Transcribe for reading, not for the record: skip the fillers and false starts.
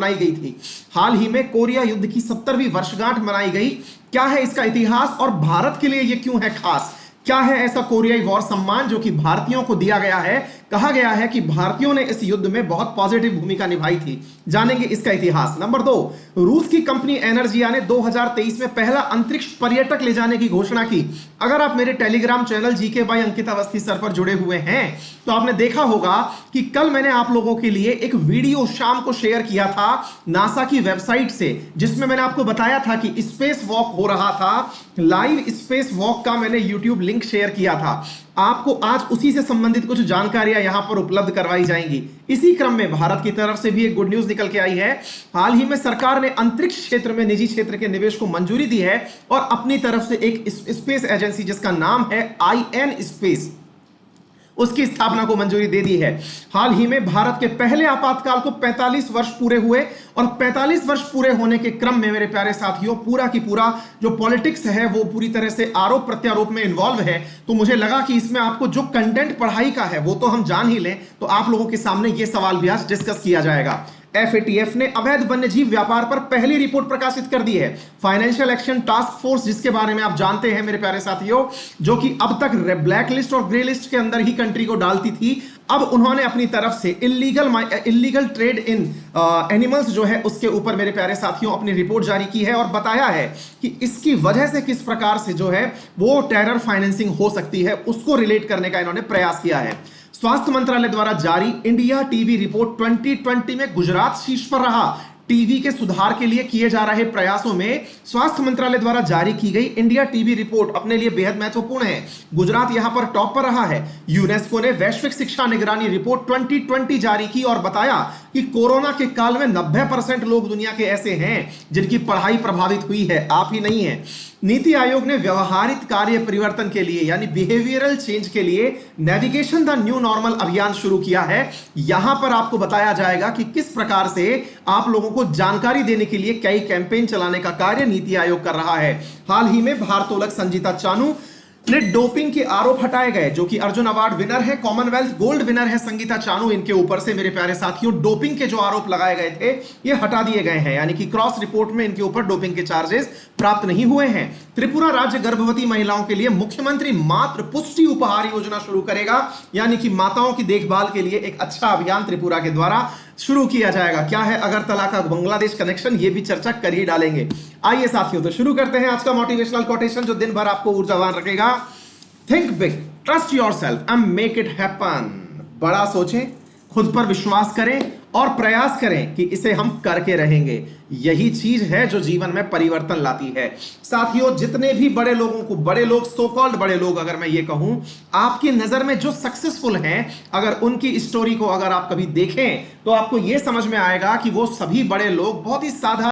बनाई गई थी। हाल ही में कोरिया युद्ध की 70वीं वर्षगांठ मनाई गई। क्या है इसका इतिहास और भारत के लिए यह क्यों है खास? क्या है ऐसा कोरियाई वॉर सम्मान जो कि भारतीयों को दिया गया है? कहा गया है कि भारतीयों ने इस युद्ध में बहुत पॉजिटिव भूमिका निभाई थी। जानेंगे इसका इतिहास। नंबर 2, रूस की कंपनी एनर्जिया ने 2023 में पहला अंतरिक्ष पर्यटक ले जाने की घोषणा की। अगर आप मेरे Telegram channel GK by Ankit Awasthi sir पर जुड़े हुए हैं तो आपने देखा होगा कि कल मैंने आप लोगों के लिए एक वीडियो शाम को शेयर किया था नासा की वेबसाइट से, जिसमें मैंने आपको बताया था कि स्पेस वॉक हो रहा था। लाइव स्पेस वॉक का मैंने यूट्यूब लिंक शेयर किया था। आपको आज उसी से संबंधित कुछ जानकारियां यहां पर उपलब्ध करवाई जाएंगी। इसी क्रम में भारत की तरफ से भी एक गुड न्यूज निकल के आई है। हाल ही में सरकार ने अंतरिक्ष क्षेत्र में निजी क्षेत्र के निवेश को मंजूरी दी है और अपनी तरफ से एक स्पेस एजेंसी जिसका नाम है IN स्पेस, उसकी स्थापना को मंजूरी दे दी है। हाल ही में भारत के पहले आपातकाल को 45 वर्ष पूरे हुए और 45 वर्ष पूरे होने के क्रम में मेरे प्यारे साथियों पूरा की पूरा जो पॉलिटिक्स है वो पूरी तरह से आरोप प्रत्यारोप में इन्वॉल्व है। तो मुझे लगा कि इसमें आपको जो कंटेंट पढ़ाई का है वो तो हम जान ही लें, तो आप लोगों के सामने ये सवाल भी आज डिस्कस किया जाएगा। FATF ने अवैध वन्यजीव व्यापार पर पहली रिपोर्ट प्रकाशित कर दी है। फाइनेंशियल एक्शन टास्क फोर्स, जिसके बारे में आप जानते हैं मेरे प्यारे साथियों, जो कि अब तक ब्लैक लिस्ट और ग्रे लिस्ट के अंदर ही कंट्री को डालती थी, अब उन्होंने अपनी तरफ से इलीगल ट्रेड इन एनिमल्स जो है उसके ऊपर मेरे प्यारे साथियों अपनी रिपोर्ट जारी की है और बताया है कि इसकी वजह से किस प्रकार से जो है वो टेरर फाइनेंसिंग हो सकती है, उसको रिलेट करने का इन्होंने प्रयास किया है। स्वास्थ्य मंत्रालय द्वारा जारी इंडिया टीबी रिपोर्ट 2020 में गुजरात शीर्ष पर रहा। टीबी के सुधार के लिए किए जा रहे प्रयासों में स्वास्थ्य मंत्रालय द्वारा जारी की गई इंडिया टीबी रिपोर्ट अपने लिए बेहद महत्वपूर्ण है। गुजरात यहां पर टॉप पर रहा है। यूनेस्को ने वैश्विक शिक्षा निगरानी रिपोर्ट 2020 जारी की और बताया कि कोरोना के काल में 90% लोग दुनिया के ऐसे हैं जिनकी पढ़ाई प्रभावित हुई है, आप ही नहीं है। नीति आयोग ने व्यवहारिक कार्य परिवर्तन के लिए यानी बिहेवियरल चेंज के लिए नेविगेशन द न्यू नॉर्मल अभियान शुरू किया है। यहां पर आपको बताया जाएगा कि किस प्रकार से आप लोगों को जानकारी देने के लिए कई कैंपेन चलाने का कार्य नीति आयोग कर रहा है। हाल ही में भारोत्तोलक संजीता चानू ने डोपिंग के आरोप हटाए गए, जो कि अर्जुन अवार्ड विनर है, कॉमनवेल्थ गोल्ड विनर है संगीता चानू। इनके ऊपर से मेरे प्यारे साथियों डोपिंग के जो आरोप लगाए गए थे ये हटा दिए गए हैं, यानी कि क्रॉस रिपोर्ट में इनके ऊपर डोपिंग के चार्जेस प्राप्त नहीं हुए हैं। त्रिपुरा राज्य गर्भवती महिलाओं के लिए मुख्यमंत्री मातृ पुष्टि उपहार योजना शुरू करेगा, यानी कि माताओं की देखभाल के लिए एक अच्छा अभियान त्रिपुरा के द्वारा शुरू किया जाएगा। क्या है अगरतला का बांग्लादेश कनेक्शन, ये भी चर्चा कर ही डालेंगे। आइए साथियों तो शुरू करते हैं आज का मोटिवेशनल कोटेशन जो दिन भर आपको ऊर्जावान रखेगा। Think big, trust yourself and make it happen. बड़ा सोचें, खुद पर विश्वास करें और प्रयास करें कि इसे हम करके रहेंगे। यही चीज है जो जीवन में परिवर्तन लाती है। साथियों जितने भी बड़े लोगों को, बड़े लोग, सो कॉल्ड बड़े लोग अगर मैं ये कहूं, आपकी नजर में जो सक्सेसफुल हैं, अगर उनकी स्टोरी को अगर आप कभी देखें तो आपको यह समझ में आएगा कि वो सभी बड़े लोग बहुत ही साधारण